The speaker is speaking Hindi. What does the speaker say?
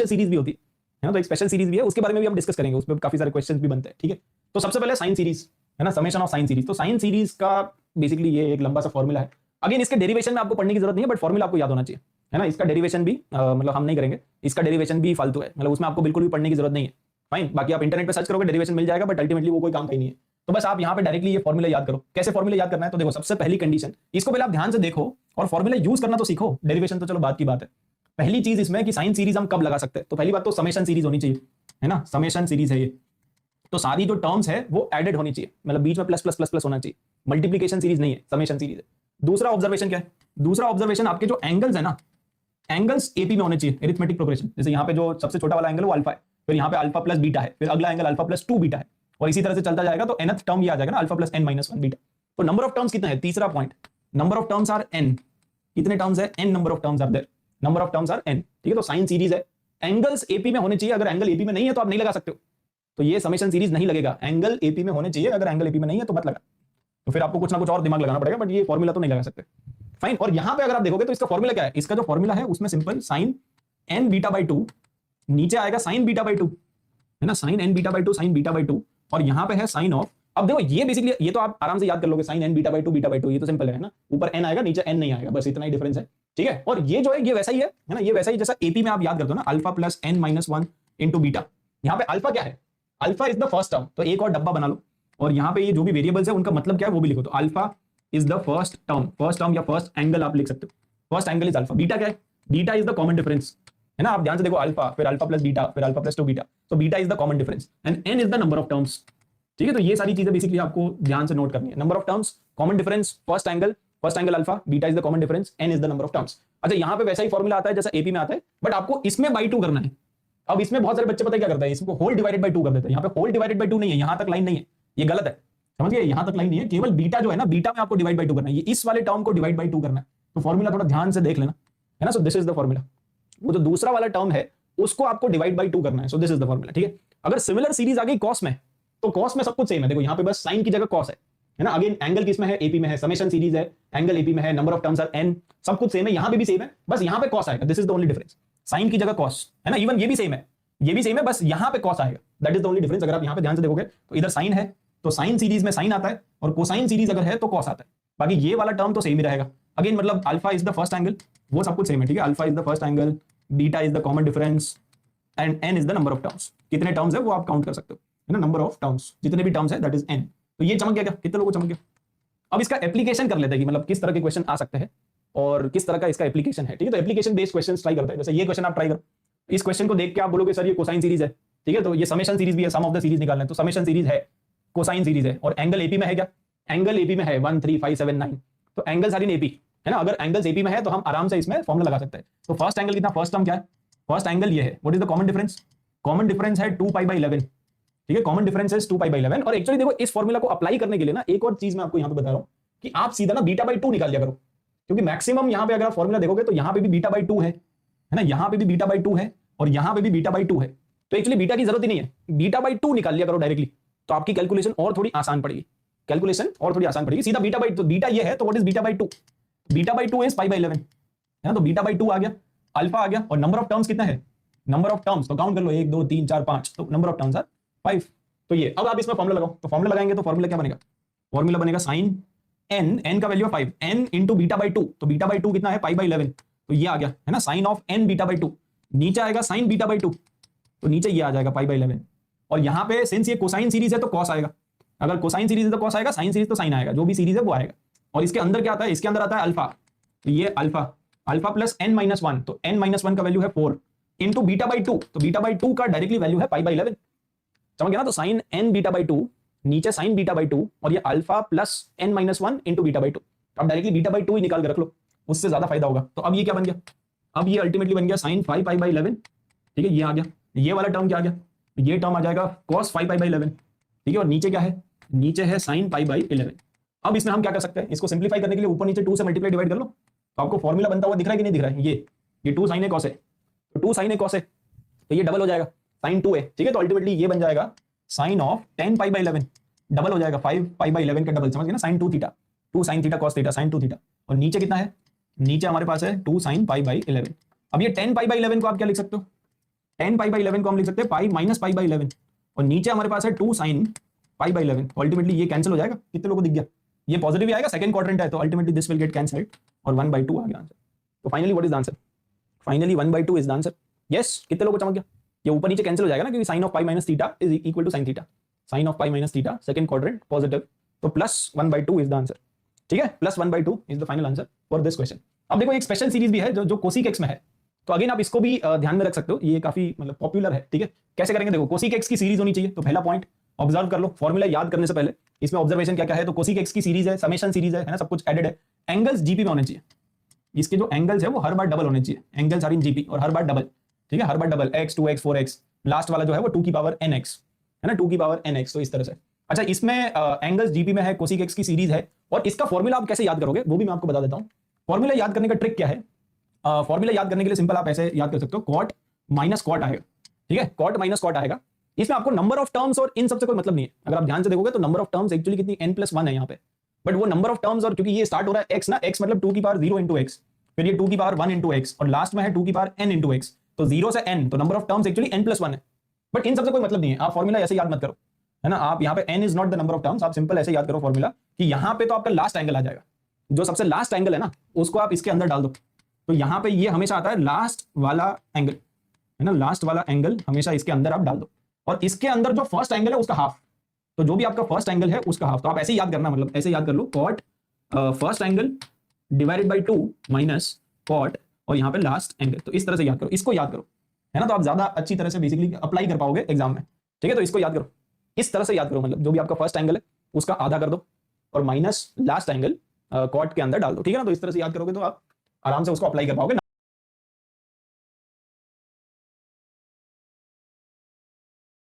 सीरीज भी होती है ना, तो एक स्पेशल सीरीज भी है, उसके बारे में भी हम डिस्कस करेंगे, उसमें काफी सारे क्वेश्चंस भी बनते हैं, ठीक है। तो सबसे पहले साइन सीरीज है ना, समेशन ऑफ साइन सीरीज। तो साइन सीरीज का बेसिकली ये एक लंबा सा फॉर्मूला है। अगेन इसके डेरिवेशन में आपको पढ़ने की जरूरत नहीं है, बट फॉर्मूला आपको याद होना चाहिए, है ना। इसका डेरिवेशन भी मतलब हम नहीं करेंगे, इसका डेरिवेशन भी फालतू है, मतलब उसमें आपको बिल्कुल भी पढ़ने की जरूरत नहीं है। फाइन, बाकी आप इंटरनेट पे सर्च करोगे डेरिवेशन मिल जाएगा, बट अल्टीमेटली वो कोई काम का ही नहीं है। तो बस आप यहाँ पे डायरेक्टली ये फॉर्मूला याद करो। कैसे फॉर्मूला याद करना है, तो देखो सबसे पहली कंडीशन, इसको पहले आप ध्यान से देखो और फॉर्मूला यूज करना तो सीखो, डेरिवेशन तो चलो बात की बात है। पहली चीज इसमें कि साइन सीरीज हम कब लगा सकते हैं, तो पहली बात तो समेशन सीरीज होनी चाहिए, है ना, समेशन सीरीज है ये। तो सारी जो टर्म्स है वो एडेड होनी चाहिए, मतलब बीच में प्लस प्लस प्लस प्लस होना चाहिए। मल्टीप्लीकेशन सीरीज नहीं है, समेशन सीरीज है। दूसरा ऑब्जर्वेशन क्या है, दूसरा ऑब्जर्वेशन आपके जो एंगल्स है ना, एंगल्स एपी में होने चाहिए, एरिथमेटिक प्रोग्रेशन। जैसे यहाँ पे जो सबसे छोटा वाला एंगल वो अल्फा है, फिर यहाँ पे अल्फा प्लस बीटा है, फिर अगला एंगल अल्फा प्लस 2 बीटा है, और इसी तरह से चलता जाएगा। तो nth टर्म ये आ जाएगा ना, alpha plus n minus 1 beta. तो नंबर ऑफ टर्म्स कितना है, तीसरा point, number of terms are n। कितने टर्म्स है, n number of terms are there, number of terms are n, ठीक है। तो साइन सीरीज है, एंगल्स एपी में होने चाहिए, अगर एंगल एपी में नहीं है तो आप नहीं लगा सकते हो, तो ये समेशन सीरीज नहीं लगेगा। एंगल एपी में होने चाहिए, अगर एंगल एपी में नहीं है तो मत लगा, तो फिर आपको कुछ ना कुछ और दिमाग लगाना पड़ेगा, बट ये फॉर्मूला तो नहीं लगा सकते। फाइन, और यहां पे अगर आप देखोगे तो इसका फॉर्मूला क्या है, इसका जो फॉर्मूला है उसमें simple sine n beta by 2, नीचे आएगा साइन बीटा बाई 2, है ना, sine n beta by 2, sine beta by 2, और यहां पे है साइन ऑफ। अब देखो ये बेसिकली ये तो आप आराम से याद कर लोगे, sine n beta by 2 beta by 2, ये तो सिंपल है ना, ऊपर n आएगा नीचे n नहीं आएगा, बस इतना ही डिफरेंस है, ठीक है। और ये जो है ये वैसा ही है ना, ये वैसा ही जैसा एपी में आप याद करते हो ना, alpha plus n minus 1 into beta. यहाँ पे अल्फा क्या है, alpha is the first term, तो एक और डब्बा बना लो, और यहाँ पे ये जो भी वेरिएबल्स है उनका मतलब क्या है वो भी लिखो। तो alpha is the first term या फर्स्ट एंगल आप लिख सकते हो, first angle is alpha. Beta क्या है, beta is the common difference, है ना। आप ध्यान से देखो, अल्फा फिर अल्फा प्लस बीटा फिर अल्फा प्लस 2 बीटा, तो beta is the common difference and n is the number of terms, ठीक है। तो ये सारी चीजें बेसिकली आपको ध्यान से नोट करनी है, number of terms, common difference, first angle alpha, beta is the common difference, n is the number of terms. अच्छा, यहाँ पे वैसा ही फॉर्मूला आता है जैसा एपी में आता है, बट आपको इसमें बाई 2 करना है। अब इसमें बहुत सारे बच्चे पता है क्या करते हैं, इसको होल डिवाइडेड बाई 2 कर देते हैं। यहाँ पे होल डिवाइडेड बाई 2 नहीं है, यहाँ तक लाइन नहीं है, ये गलत है, समझ गए, यहाँ तक लाइन नहीं है, केवल बीटा जो है ना, बीटा में आपको डिवाइड बाई 2 करना है, ये इस वाले टर्म को डिवाइड बाई 2 करना है। तो फॉर्मूला थोड़ा ध्यान से देख लेना, है ना। So this is the formula, वो जो दूसरा वाला टर्म है उसको आपको डिवाइड बाई 2 करना है। So this is the formula, ठीक है। अगर सिमिलर सीरीज आ गई कॉस में, तो कॉस में सब कुछ सेम है, देखो यहाँ पे बस साइन की जगह कॉस है ना। अगेन एंगल किसमें है, एपी में है, समेशन सीरीज है, एंगल एपी में है, number of terms are n, सब कुछ सेम है, यहाँ पे भी सेम है, बस यहाँ पे कॉस आएगा, this is the only difference. Sine की जगह कॉस, है ना, इवन ये भी सेम है, ये भी सेम है, बस यहाँ पे कॉस आएगा, that is the only difference. अगर आप यहाँ पे ध्यान से देखोगे तो इधर साइन है तो साइन सीरीज में साइन आता है, और कोसाइन सीरीज अगर है तो कॉस आता है, बाकी ये वाला टर्म तो सेम ही रहेगा। अगेन मतलब alpha is the first angle, वो सब कुछ सेम है, ठीक है। Alpha is the first angle, beta is the common difference and n is the number of terms. कितने टर्म्स है वो आप काउंट कर सकते हो, है ना, नंबर ऑफ टर्म्स, जितने भी टर्म्स है दैट इज n। तो ये चमक गया क्या, कितने लोगों को चमक गया। अब इसका एप्लीकेशन कर लेते हैं कि मतलब किस तरह के क्वेश्चन आ सकते हैं और किस तरह का इसका एप्लीकेशन है, ठीक है। तो एप्लीकेशन बेस्ड क्वेश्चन ट्राई करते हैं, जैसे ये क्वेश्चन आप ट्राई करो, इस क्वेश्चन को देख के आप बोलोगे सर ये कोसाइन सीरीज है, ठीक है। तो ये समेशन सीरीज भी है, सम ऑफ द सीरीज निकालना है, तो समेशन सीरीज है, कोसाइन सीरीज है, और एंगल एपी में है क्या, एंगल एपी में है 1 3 5 7 9, तो एंगल्स आर इन एपी, है ना। अगर एंगल्स एपी में है तो हम आराम से इसमें फॉर्मूला लगा सकते हैं। तो फर्स्ट एंगल कितना, फर्स्ट टर्म क्या है, फर्स्ट एंगल ये है, what is the common difference, common difference है 2 पाई बाई 11, ठीक है, कॉमन डिफरेंस है 2 पाई बाई 11। और एक्चुअली देखो इस फॉर्मूला को अप्लाई करने के लिए ना एक और चीज मैं आपको यहाँ पे बता रहा हूँ कि आप सीधा ना बीटा बाई 2 निकाल लिया करो, क्योंकि मैक्सिमम यहाँ पे अगर आप फॉर्मूला देखोगे तो यहाँ पे भी बीटा बाई 2 है ना, यहाँ पे भी बीटा बाई 2 है, और यहाँ पे भी बीटा बाई 2 है। तो एक्चुअली बीटा की जरूरत ही नहीं है, बीटा बाई 2 निकाल लिया करो डायरेक्टली, तो आपकी कैलकुलेशन और थोड़ी आसान पड़ेगी, कैलकुलेशन और थोड़ी आसान पड़ेगी। सीधा बीटा बाई, तो बीटा ये है तो what is beta by 2, beta by 2 is pi by 11, है ना। तो बीटा बाई 2 आ गया, अल्फा आ गया, और नंबर ऑफ टर्म्स कितना है, नंबर ऑफ टर्म्स तो काउंट कर लो 1 2 3 4 5, तो नंबर ऑफ टर्म्स आर 5। तो ये अब आप इसमें फॉर्मूला लगाओ, तो फॉर्मूला लगाएंगे तो फॉर्मूला क्या बनेगा, फॉर्मूला बनेगा साइन n का वैल्यू है 5, n इंटू बीटा बाई 2, तो बीटा बाई 2 कितना है, पाई बाई 11, तो ये आ गया, है ना, sine of n beta by 2, नीचे आएगा साइन बीटा बाई 2, तो नीचे ये आ जाएगा पाई बाई 11, और यहाँ पे सिंस ये कोसाइन सीरीज है तो कॉस आएगा, अगर कोसाइन सीरीज है तो कॉस आएगा, साइन सीरीज तो साइन आएगा, जो भी सीरीज है वो आएगा। और इसके अंदर क्या आता है, इसके अंदर आता है अल्फा, तो ये alpha, alpha plus n minus 1, तो n माइनस 1 का वैल्यू है 4 इंटू बीटा बाई 2, तो बीटा बाई 2 का डायरेक्टली वैल्यू है पाई बाई 11, समझ गया ना। तो साइन n बीटा बाई 2, नीचे साइन बीटा बाई 2, और ये alpha plus n minus 1 into beta by 2, अब डायरेक्टली बीटा बाई 2 ही निकाल के रख लो, उससे ज्यादा फायदा होगा। तो अब ये क्या बन गया, अब ये अल्टीमेटली बन गया साइन 5 पाई बाई 11, ठीक है, ये आ गया, ये वाला टर्म क्या आ गया, ये टर्म आ जाएगा cos 5 पाई बाई 11, ठीक है, और नीचे क्या है, नीचे है साइन पाई बाई 11। अब इसमें हम क्या कर सकते हैं, इसको सिंप्लीफाई करने के लिए ऊपर नीचे 2 से मल्टीप्लाई डिवाइड कर लो, तो आपको फॉर्मूला बनता हुआ दिख रहा है कि नहीं दिख रहा है, ये 2 साइन है cos है, तो 2 साइन है cos है, तो ये डबल हो जाएगा साइन 2 है, ठीक है। तो अल्टीमेटली ये बन जाएगा sine of 10 pi by 11, double हो जाएगा 5 पाई बाई 11 का डबल, समझ गए ना, sine 2 theta, 2 sine theta cos theta sine 2 theta, और नीचे कितना है, नीचे हमारे पास है 2 साइन पाई बाई 11। अब ये 10 पाई बाई 11 को आप क्या लिख सकते हो, 10 पाई बाई 11 को हम लिख सकते हैं पाई माइनस पाई बाई 11, और नीचे हमारे पास है 2 साइन पाई बाई 11। अल्टीमेटली ये कैंसिल हो जाएगा, कितने लोगों को दिख गया, ये पॉजिटिव ही आएगा, सेकंड क्वाड्रेंट है, तो ultimately this will get cancelled और 1/2 आ गया आंसर। तो finally what is the answer, finally 1/2 is the answer. Yes, कितने लोगों को चमक गया, ये ऊपर नीचे कैंसिल हो जाएगा ना, क्योंकि sine of pi minus theta is equal to sine theta, sine of pi minus theta second quadrant positive, तो प्लस 1/2 इज द आंसर। ठीक है, plus 1/2 is the final answer for this question. अब देखो एक स्पेशल सीरीज भी है जो कोसिक एक्स में है, तो अगेन आप इसको भी ध्यान में रख सकते हो, ये काफी मतलब पॉपुलर है। ठीक है, कैसे करेंगे, देखो कोसिक एक्स की सीरीज होनी चाहिए, तो पहला पॉइंट ऑब्जर्व कर लो, फॉर्मूला याद करने से पहले इसमें ऑब्जर्वेशन क्या क्या है, तो कोसिक एक्स की सीरीज है, समेशन सीरीज है ना, सब कुछ एडेड है, एंगल्स जीपी में होने चाहिए, इसके जो एंगल्स है वो हर बार डबल होने चाहिए, एंगल्स आर इन जीपी और हर बार डबल। ठीक है, हर बार double, x 2x 4x, last वाला जो है वो 2 की पावर nx है ना, 2 की पावर nx, तो इस तरह से। अच्छा, इसमें एंगल्स जीपी में है, कोसिक एक्स की सीरीज है, और इसका फॉर्मूला आप कैसे याद करोगे वो भी मैं आपको बता देता हूं। फॉर्मूला याद करने का ट्रिक क्या है, फॉर्मूला याद करने के लिए सिंपल आप ऐसे याद कर सकते हो, कॉट माइनस कॉट आएगा। ठीक है, कॉट माइनस कॉट आएगा, इसमें आपको नंबर ऑफ टर्म्स और इन सबसे कोई मतलब नहीं है। अगर आप ध्यान से देखोगे तो नंबर ऑफ टर्म्स एक्चुअली कितनी n+1 है यहाँ पे, बट वो नंबर ऑफ टर्म्स, और क्योंकि ये स्टार्ट हो रहा है x ना, x मतलब 2 की पावर 0 इंटू x, फिर ये 2 की पावर 1 इंटू x, और लास्ट में है 2 की पावर n इंटू x, तो 0 से n, तो number of terms actually n+1 है, बट इन सबसे कोई मतलब नहीं है। आप फॉर्मूला ऐसे याद मत करो, है ना, आप यहाँ पे n is not the number of terms, आप सिंपल ऐसे याद करो फॉर्मूला कि यहाँ पे तो आपका लास्ट एंगल आ जाएगा, जो सबसे लास्ट एंगल है ना उसको आप इसके अंदर डाल दो, तो यहाँ पे ये हमेशा आता है लास्ट वाला एंगल, है ना, लास्ट वाला एंगल हमेशा इसके अंदर आप डाल दो, और इसके अंदर जो फर्स्ट एंगल है उसका हाफ, तो जो भी आपका फर्स्ट एंगल है उसका हाफ, तो आप ऐसे याद करना, मतलब ऐसे याद कर लो, cot first angle divided by 2 minus cot, और यहाँ पे लास्ट एंगल, तो इस तरह से याद करो, इसको याद करो, है ना, तो आप ज्यादा अच्छी तरह से बेसिकली अप्लाई कर पाओगे एग्जाम में। ठीक है, तो इसको याद करो, इस तरह से याद करो, मतलब जो भी आपका फर्स्ट एंगल है उसका आधा कर दो और माइनस लास्ट एंगल कॉट के अंदर डाल दो। ठीक है ना, तो इस तरह से याद करोगे तो आप आराम से उसको अप्लाई कर पाओगे।